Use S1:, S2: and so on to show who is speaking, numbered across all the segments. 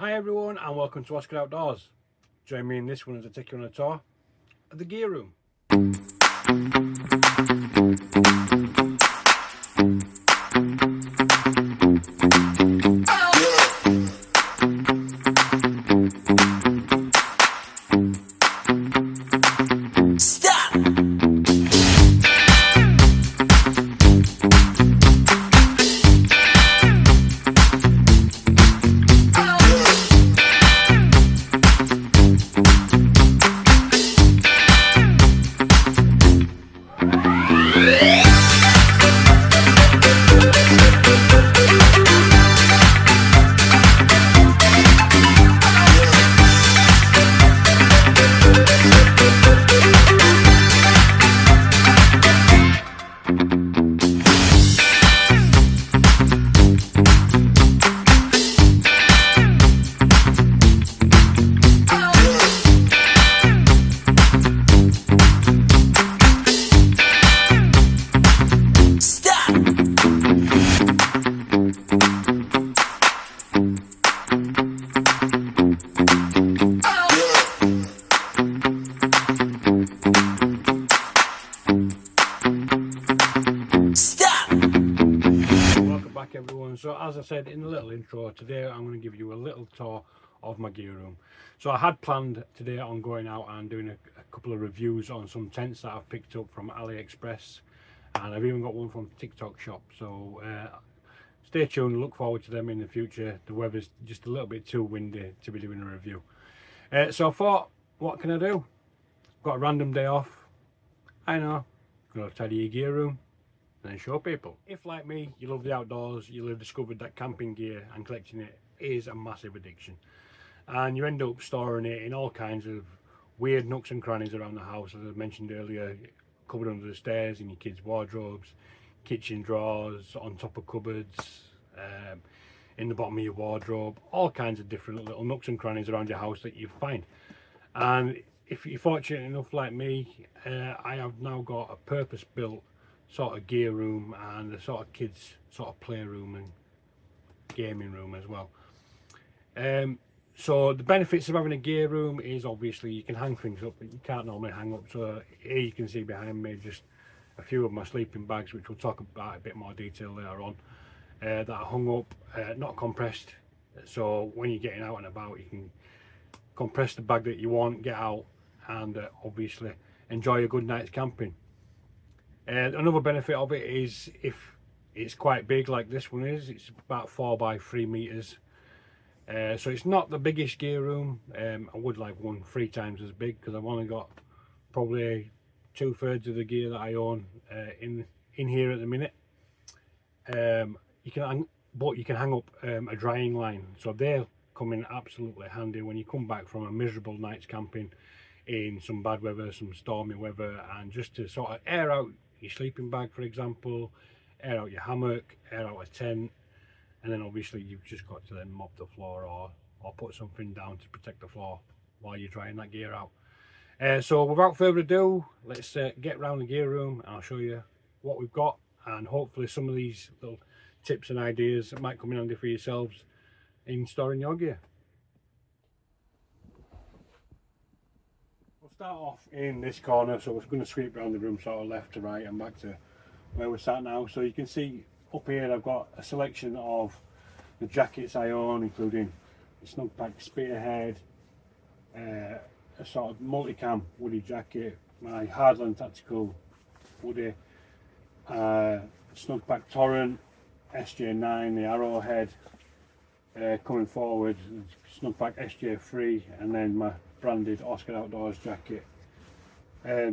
S1: Hi everyone and welcome to Oscar Outdoors. Join me in this one as I take you on a tour of the gear room. Everyone, so as I said in the little intro, today I'm going to give you a little tour of my gear room. So I had planned today on going out and doing a couple of reviews on some tents that I've picked up from AliExpress, and I've even got one from TikTok shop, so stay tuned, look forward to them in the future. The weather's just a little bit too windy to be doing a review, so I thought, what can I do? Got a random day off, I know, gonna tidy your gear room and show people. If like me you love the outdoors, you'll have discovered that camping gear and collecting it is a massive addiction, and you end up storing it in all kinds of weird nooks and crannies around the house, as I mentioned earlier, cupboard under the stairs, in your kids' wardrobes, kitchen drawers, on top of cupboards, in the bottom of your wardrobe, all kinds of different little nooks and crannies around your house that you find. And if you're fortunate enough like me, I have now got a purpose-built sort of gear room and a sort of kids sort of playroom and gaming room as well. So the benefits of having a gear room is obviously you can hang things up that you can't normally hang up. So here you can see behind me just a few of my sleeping bags, which we'll talk about a bit more detail later on, that are hung up, not compressed, so when you're getting out and about you can compress the bag that you want, get out and obviously enjoy a good night's camping. Another benefit of it is if it's quite big like this one is, it's about 4 by 3 meters, so it's not the biggest gear room. I would like one 3 times as big, because I've only got probably 2/3 of the gear that I own in here at the minute. You can hang up a drying line, so they'll come in absolutely handy when you come back from a miserable night's camping in some bad weather, some stormy weather, and just to sort of air out your sleeping bag, for example, air out your hammock, air out a tent, and then obviously you've just got to then mop the floor or put something down to protect the floor while you're drying that gear out. So without further ado, let's get around the gear room and I'll show you what we've got, and hopefully some of these little tips and ideas that might come in handy for yourselves in storing your gear. We'll start off in this corner, so we're going to sweep around the room sort of left to right and back to where we're sat now. So you can see up here I've got a selection of the jackets I own, including the Snugpak Spearhead, a sort of multicam woody jacket, my Hardland Tactical woody, Snugpak Torrent, SJ9, the Arrowhead, coming forward, Snugpak SJ3, and then my branded Oscar Outdoors jacket.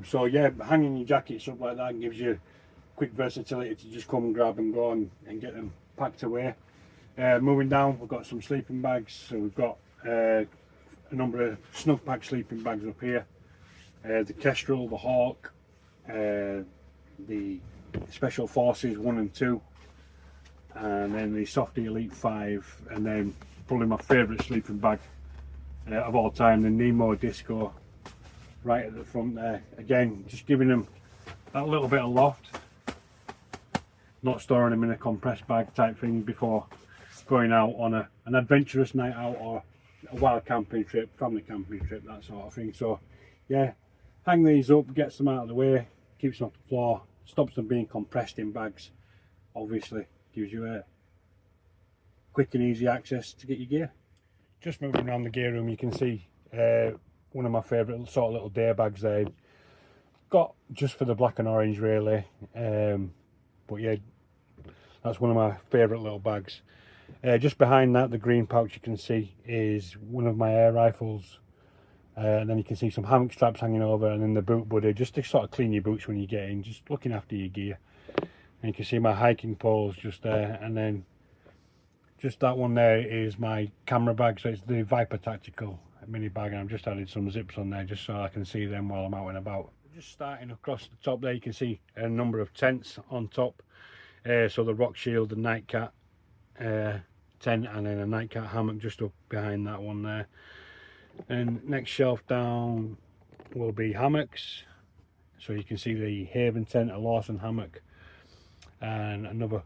S1: So yeah, hanging your jackets up like that gives you quick versatility to just come and grab and go and get them packed away. Moving down, we've got some sleeping bags. So we've got a number of Snugpak sleeping bags up here, the Kestrel, the Hawk, the Special Forces 1 and 2, and then the Softy Elite 5, and then probably my favourite sleeping bag of all time, the Nemo Disco, right at the front there. Again, just giving them that little bit of loft, not storing them in a compressed bag type thing before going out on an adventurous night out, or a wild camping trip, family camping trip, that sort of thing. So yeah, hang these up, gets them out of the way, keeps them off the floor, stops them being compressed in bags, obviously gives you a quick and easy access to get your gear. Just moving around the gear room, you can see one of my favourite sort of little day bags there, got just for the black and orange really, but yeah, that's one of my favourite little bags. Just behind that, the green pouch you can see is one of my air rifles, and then you can see some hammock straps hanging over, and then the boot buddy, just to sort of clean your boots when you get in, just looking after your gear. And you can see my hiking poles just there, and then just that one there is my camera bag, so it's the Viper Tactical mini bag, and I've just added some zips on there just so I can see them while I'm out and about. Just starting across the top there, you can see a number of tents on top, so the Rock Shield, the Nightcat tent, and then a Nightcat hammock just up behind that one there. And next shelf down will be hammocks, so you can see the Haven tent, a Lawson hammock, and another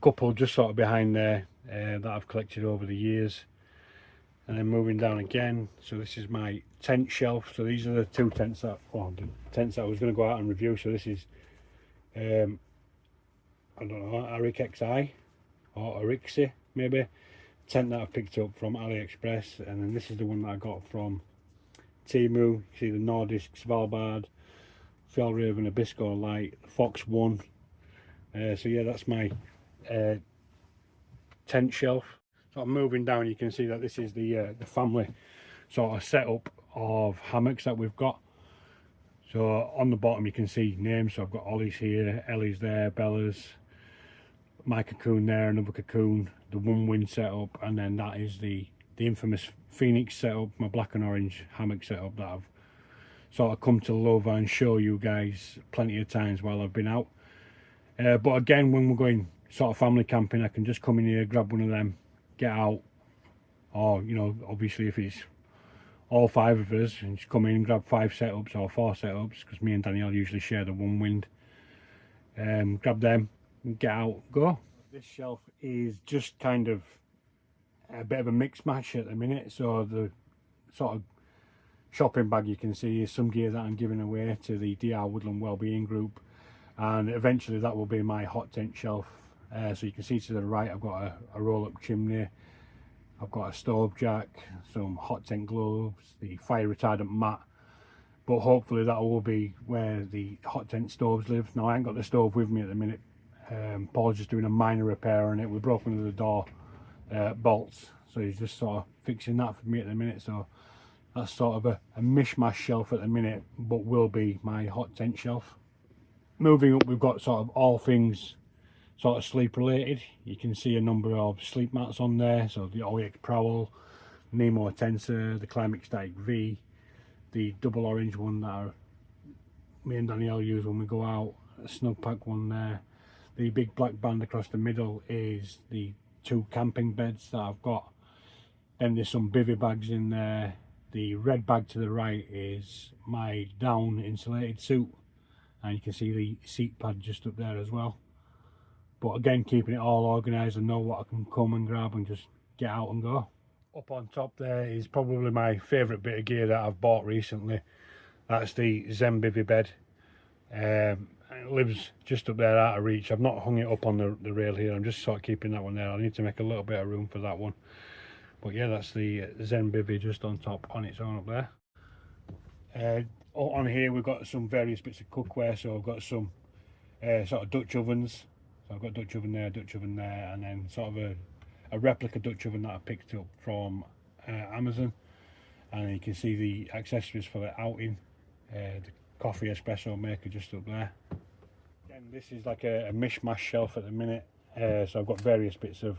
S1: couple just sort of behind there that I've collected over the years. And then moving down again, so this is my tent shelf. So these are the two tents that, well, the tents that I was going to go out and review. So this is I don't know, Arik XI or Arixi maybe, tent that I picked up from AliExpress. And then this is the one that I got from Temu. You see the Nordisk Svalbard, Fjallraven Abisko Light, Fox 1. So yeah, that's my tent shelf. Sort of moving down, you can see that this is the family sort of setup of hammocks that we've got. So on the bottom you can see names, so I've got Ollie's here, Ellie's there, Bella's, my cocoon there, another cocoon, the OneWind setup, and then that is the infamous Fenix setup, my black and orange hammock setup that I've sort of come to love and show you guys plenty of times while I've been out. But again, when we're going sort of family camping, I can just come in here, grab one of them, get out, or you know, obviously if it's all 5 of us, and just come in and grab 5 setups or 4 setups, because me and Danielle usually share the OneWind. Grab them and get out, go. This shelf is just kind of a bit of a mix match at the minute. So the sort of shopping bag you can see is some gear that I'm giving away to the DR Woodland Wellbeing group, and eventually that will be my hot tent shelf. So you can see to the right I've got a roll-up chimney, I've got a stove jack, some hot tent gloves, the fire retardant mat, but hopefully that will be where the hot tent stoves live. Now I ain't got the stove with me at the minute. Paul's just doing a minor repair on it. We broke one of the door bolts, so he's just sort of fixing that for me at the minute. So that's sort of a mishmash shelf at the minute, but will be my hot tent shelf. Moving up, we've got sort of all things sort of sleep related. You can see a number of sleep mats on there, so the OEX Prowl, Nemo Tensor, the Climate Static V, the double orange one that me and Danielle use when we go out, a Snugpak one there. The big black band across the middle is the 2 camping beds that I've got. Then there's some bivy bags in there. The red bag to the right is my down insulated suit, and you can see the seat pad just up there as well. But again, keeping it all organised and know what I can come and grab and just get out and go. Up on top there is probably my favourite bit of gear that I've bought recently. That's the Zenbivy bed. It lives just up there out of reach. I've not hung it up on the rail here. I'm just sort of keeping that one there. I need to make a little bit of room for that one. But yeah, that's the Zenbivy just on top on its own up there. On here we've got some various bits of cookware. So I've got some sort of Dutch ovens. So I've got Dutch oven there, and then sort of a replica Dutch oven that I picked up from Amazon. And you can see the accessories for the outing, the coffee espresso maker just up there. Again, this is like a mishmash shelf at the minute. So I've got various bits of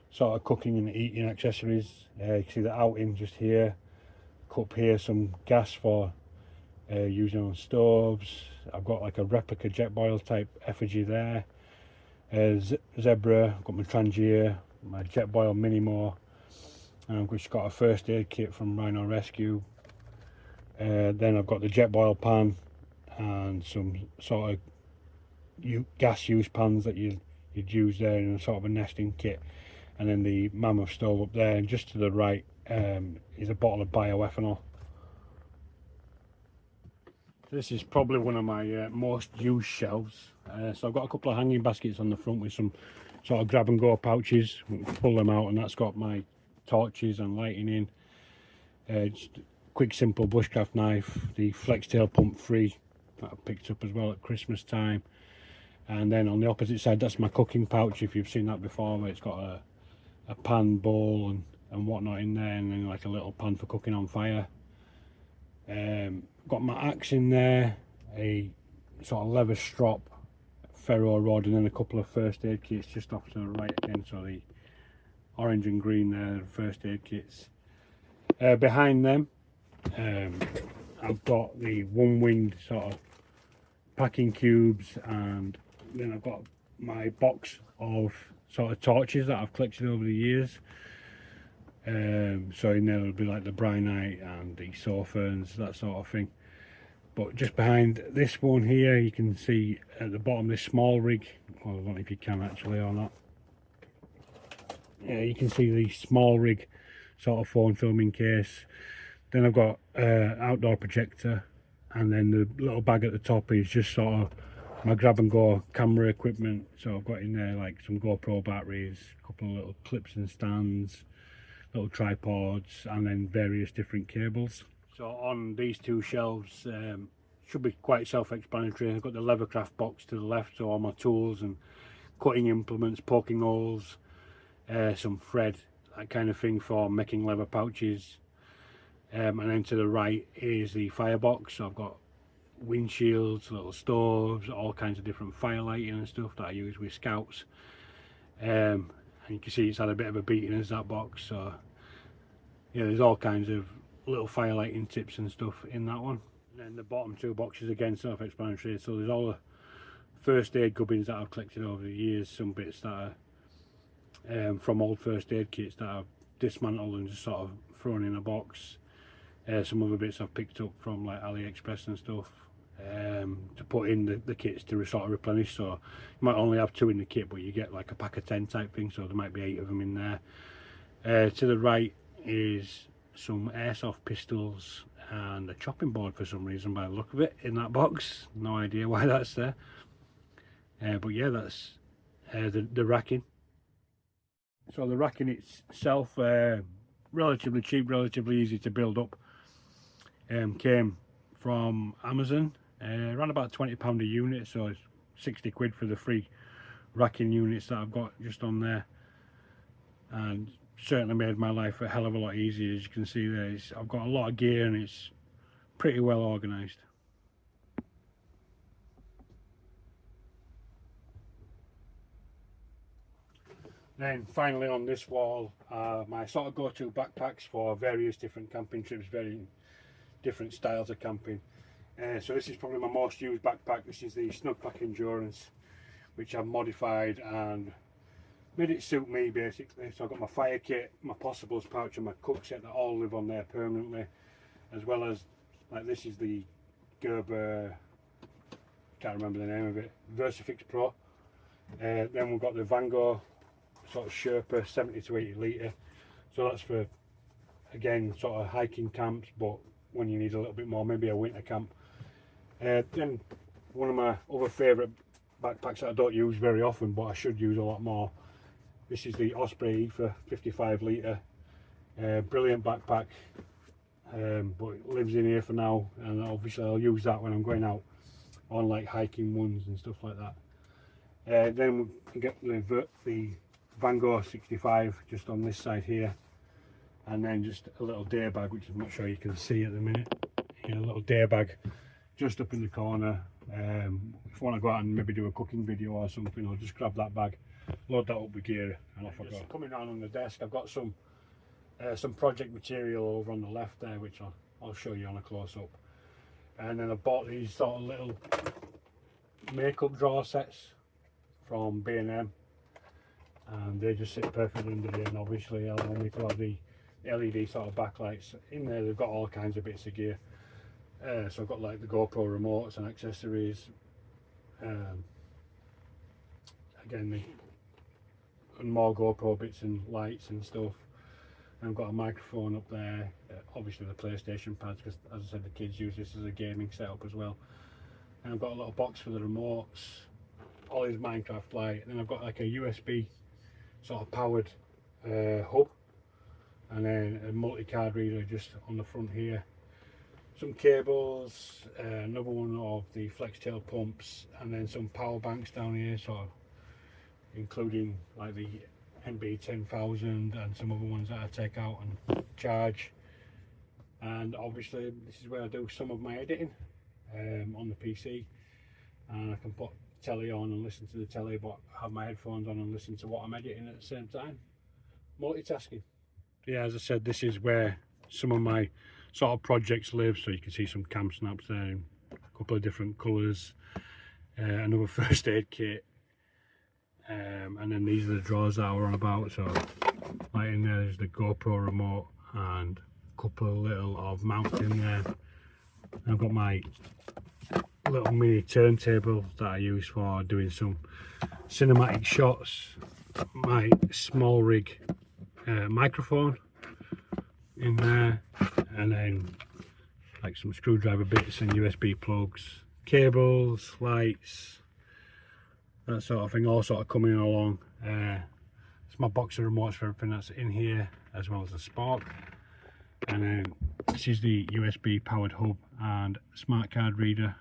S1: sort of cooking and eating accessories. You can see the outing just here, cup here, some gas for using on stoves. I've got like a replica Jetboil type effigy there. Zebra, I've got my Trangier, my Jetboil mini mower, and I've just got a first aid kit from Rhino Rescue. Then I've got the Jetboil pan and some sort of gas use pans that you'd use there in a sort of a nesting kit. and then the mammoth stove up there, and just to the right is a bottle of bioethanol. This is probably one of my most used shelves. So I've got a couple of hanging baskets on the front with some sort of grab and go pouches. Pull them out, and that's got my torches and lighting in. Just a quick simple bushcraft knife, the Flextail pump free that I picked up as well at Christmas time. And then on the opposite side, that's my cooking pouch, if you've seen that before, where it's got a pan, bowl and whatnot in there, and then like a little pan for cooking on fire. Got my axe in there, a sort of leather strop, ferro rod, and then a couple of first aid kits just off to the right again. So the orange and green there, the first aid kits. Behind them, I've got the OneWind sort of packing cubes, and then I've got my box of sort of torches that I've collected over the years. So in there will be like the Brynite and the Soferns, that sort of thing. But just behind this one here, you can see at the bottom this small rig. Well, I don't know if you can actually or not. Yeah, you can see the small rig sort of phone filming case. Then I've got outdoor projector, and then the little bag at the top is just sort of my grab and go camera equipment. So I've got in there like some GoPro batteries, a couple of little clips and stands, little tripods, and then various different cables. So on these two shelves, should be quite self-explanatory. I've got the Leathercraft box to the left, so all my tools and cutting implements, poking holes, some thread, that kind of thing for making leather pouches. And then to the right is the firebox. So I've got windshields, little stoves, all kinds of different fire lighting and stuff that I use with scouts. And you can see it's had a bit of a beating as that box. So yeah, there's all kinds of little fire lighting tips and stuff in that one. And then the bottom two boxes, again self-explanatory. So there's all the first aid gubbins that I've collected over the years, some bits that are from old first aid kits that I've dismantled and just sort of thrown in a box. Some other bits I've picked up from like AliExpress and stuff, to put in the kits to sort of replenish. So you might only have 2 in the kit, but you get like a pack of 10 type thing, so there might be 8 of them in there. To the right is some airsoft pistols and a chopping board for some reason by the look of it in that box. No idea why that's there. But yeah, that's the racking. So the racking itself, relatively cheap, relatively easy to build up. Came from Amazon, around about £20 a unit, so it's 60 quid for the free racking units that I've got just on there, and certainly made my life a hell of a lot easier. As you can see there, I've got a lot of gear and it's pretty well organised. Then finally on this wall are my sort of go-to backpacks for various different camping trips, very different styles of camping. So this is probably my most used backpack. This is the Snugpak Endurance, which I've modified and made it suit me basically. So I've got my fire kit, my possibles pouch and my cook set that all live on there permanently, as well as like this is the Gerber, can't remember the name of it, Versafix Pro. Then we've got the Van Gogh sort of Sherpa 70 to 80 litre, so that's for again sort of hiking camps, but when you need a little bit more, maybe a winter camp. Then one of my other favourite backpacks that I don't use very often but I should use a lot more, this is the Osprey for 55 litre. Brilliant backpack, but it lives in here for now, and obviously I'll use that when I'm going out on like hiking ones and stuff like that. Then we get the Van Gogh 65 just on this side here, and then just a little day bag, which I'm not sure you can see at the minute. A little day bag just up in the corner. If I want to go out and maybe do a cooking video or something, I'll just grab that bag, load that up with gear, and off I go. Coming down on the desk, I've got some project material over on the left there, which I'll show you on a close-up. And then I bought these sort of little makeup drawer sets from B&M, and they just sit perfectly under here, and obviously allow me to have the LED sort of backlights in there. They've got all kinds of bits of gear, so I've got like the GoPro remotes and accessories, again the and more GoPro bits and lights and stuff. And I've got a microphone up there, obviously the PlayStation pads, because as I said the kids use this as a gaming setup as well. And I've got a little box for the remotes, all his Minecraft light, and then I've got like a USB sort of powered hub, and then a multi-card reader just on the front here, some cables, another one of the Flextail pumps, and then some power banks down here, sort of including like the MB10000 and some other ones that I take out and charge. And obviously this is where I do some of my editing on the PC, and I can put telly on and listen to the telly, but have my headphones on and listen to what I'm editing at the same time. Multitasking. Yeah, as I said, this is where some of my sort of projects live, so you can see some cam snaps there in a couple of different colours, another first aid kit, and then these are the drawers that we're on about. So right in there is the GoPro remote and a couple of little of mounts in there. I've got my little mini turntable that I use for doing some cinematic shots, my small rig microphone in there, and then like some screwdriver bits and USB plugs, cables, lights, that sort of thing, all sort of coming along. It's my box of remotes for everything that's in here, as well as the spark. And then this is the USB powered hub and smart card reader,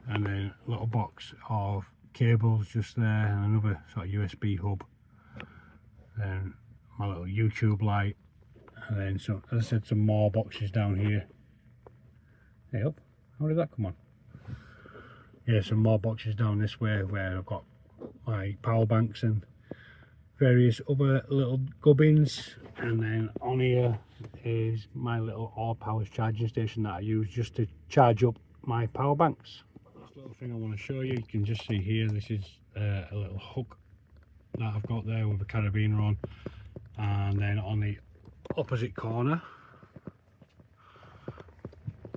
S1: and then a little box of cables just there, and another sort of USB hub, then my little YouTube light, and then some, as I said, some more boxes down here. Hey up, how did that come on? Yeah, some more boxes down this way where I've got my power banks and various other little gubbins. And then on here is my little all powers charging station that I use just to charge up my power banks. This little thing I want to show you, you can just see here, this is a little hook that I've got there with a carabiner on, and then on the opposite corner,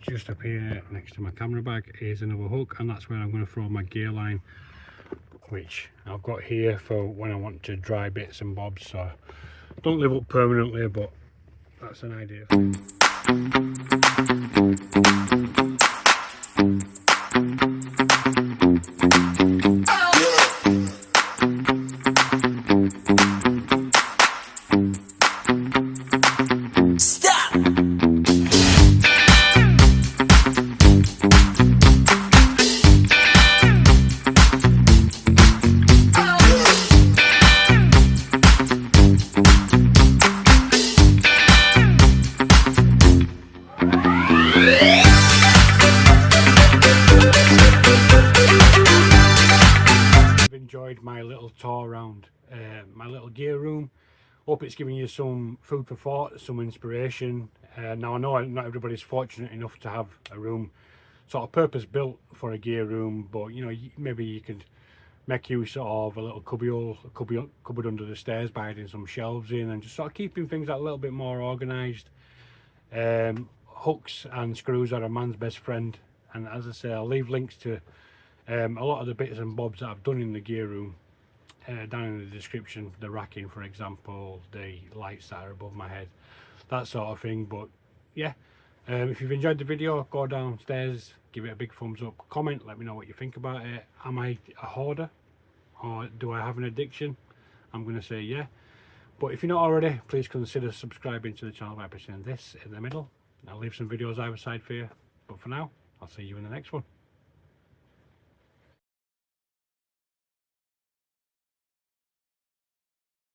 S1: just up here next to my camera bag, is another hook, and that's where I'm going to throw my gear line, which I've got here for when I want to dry bits and bobs. So don't live up permanently, but that's an idea. Enjoyed my little tour around my little gear room. Hope it's giving you some food for thought, some inspiration. Now I know not everybody's fortunate enough to have a room sort of purpose built for a gear room, but you know, maybe you could make use of a little cupboard under the stairs by adding some shelves in and just sort of keeping things a little bit more organised. Hooks and screws are a man's best friend, and as I say, I'll leave links to a lot of the bits and bobs that I've done in the gear room down in the description. The racking, for example, the lights that are above my head, that sort of thing. But yeah, if you've enjoyed the video, go downstairs, give it a big thumbs up, comment, let me know what you think about it. Am I a hoarder, or do I have an addiction? I'm going to say yeah. But if you're not already, please consider subscribing to the channel by pressing this in the middle. I'll leave some videos either side for you, but for now, I'll see you in the next one.